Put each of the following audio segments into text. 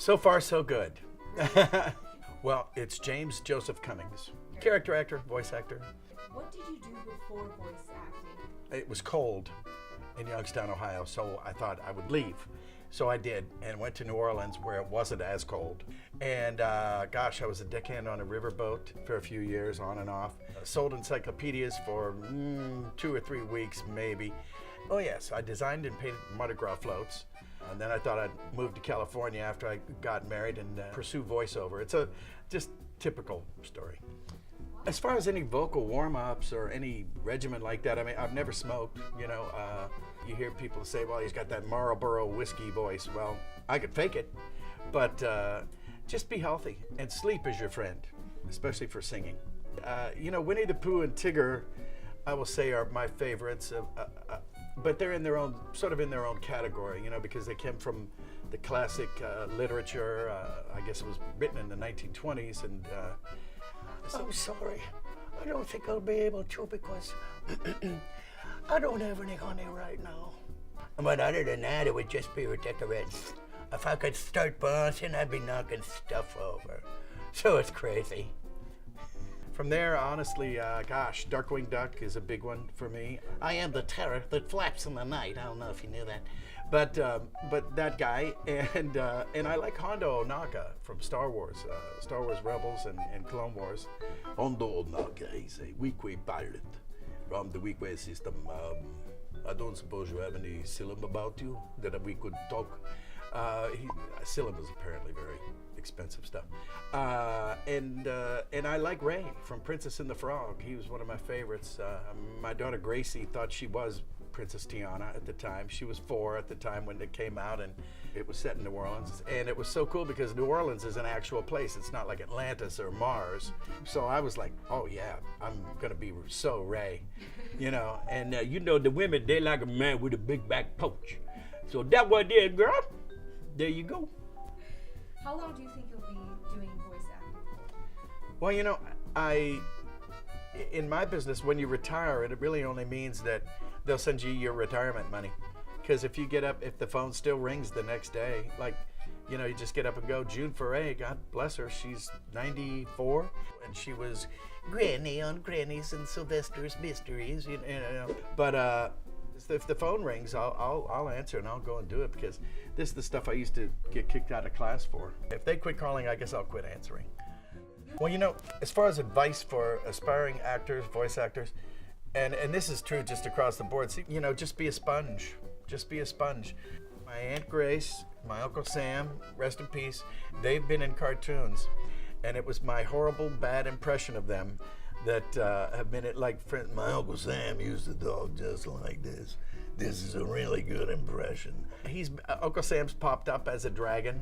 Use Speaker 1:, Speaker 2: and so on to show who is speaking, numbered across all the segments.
Speaker 1: So far, so good. Well, it's James Joseph Cummings. Character actor, voice actor.
Speaker 2: What did you do before voice acting?
Speaker 1: It was cold in Youngstown, Ohio, so I thought I would leave. So I did, and went to New Orleans where it wasn't as cold. And gosh, I was a deckhand on a riverboat for a few years, on and off. Sold encyclopedias for 2 or 3 weeks, maybe. Oh yes, I designed and painted Mardi Gras floats. And then I thought I'd move to California after I got married and pursue voiceover. It's a just typical story. As far as any vocal warm-ups or any regimen like that, I mean, I've never smoked, you know. You hear people say, well, he's got that Marlboro whiskey voice. Well, I could fake it, but just be healthy. And sleep is your friend, especially for singing. You know, Winnie the Pooh and Tigger, I will say, are my favorites. But they're in their own, sort of in their own category, you know, because they came from the classic literature. I guess it was written in the 1920s. And
Speaker 3: I'm sorry. I don't think I'll be able to because I don't have any honey right now. But other than that, it would just be ridiculous. If I could start bouncing, I'd be knocking stuff over. So it's crazy.
Speaker 1: From there, honestly, gosh, Darkwing Duck is a big one for me.
Speaker 3: I am the terror that flaps in the night. I don't know if you knew that.
Speaker 1: But that guy, and I like Hondo Ohnaka from Star Wars Rebels and Clone Wars.
Speaker 4: Hondo Ohnaka is a Weequay pilot from the Weequay system. I don't suppose you have any Silum about you that we could talk.
Speaker 1: Silum is apparently very expensive stuff. And I like Ray from Princess and the Frog. He was one of my favorites. My daughter Gracie thought she was Princess Tiana at the time. She was 4 at the time when it came out, and it was set in New Orleans. And it was so cool because New Orleans is an actual place. It's not like Atlantis or Mars. So I was like, oh yeah, I'm gonna be so Ray, you know.
Speaker 4: And you know, the women, they like a man with a big back porch. So that what it is, girl. There you go.
Speaker 2: How long do you think you'll be doing voice acting for?
Speaker 1: Well, you know, in my business, when you retire, it really only means that they'll send you your retirement money. Because if you get up, if the phone still rings the next day, like, you know, you just get up and go. June Foray, God bless her, she's 94, and she was
Speaker 3: Granny on Granny's and Sylvester's Mysteries, you know.
Speaker 1: But if the phone rings, I'll answer and I'll go and do it, because this is the stuff I used to get kicked out of class for. If they quit calling, I guess I'll quit answering. Well, you know, as far as advice for aspiring actors, voice actors, and this is true just across the board, see, you know, just be a sponge. Just be a sponge. My Aunt Grace, my Uncle Sam, rest in peace, they've been in cartoons, and it was my horrible, bad impression of them that have been it, like,
Speaker 4: My Uncle Sam used to talk just like this. This is a really good impression.
Speaker 1: Uncle Sam's popped up as a dragon,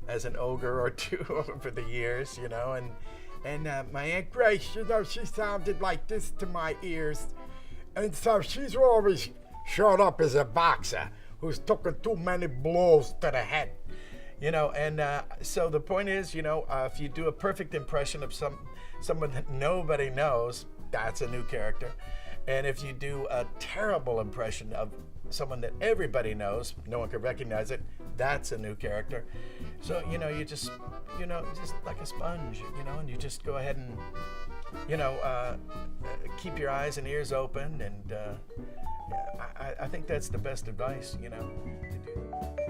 Speaker 1: as an ogre or two over the years, you know, and my Aunt Grace, you know, she sounded like this to my ears, and so she's always showed up as a boxer who's taken too many blows to the head, you know, and so the point is, you know, if you do a perfect impression of someone that nobody knows, that's a new character. And if you do a terrible impression of someone that everybody knows, no one can recognize it, that's a new character. So, you know, you just like a sponge, you know, and you just go ahead and, you know, keep your eyes and ears open. And I think that's the best advice, you know, to do.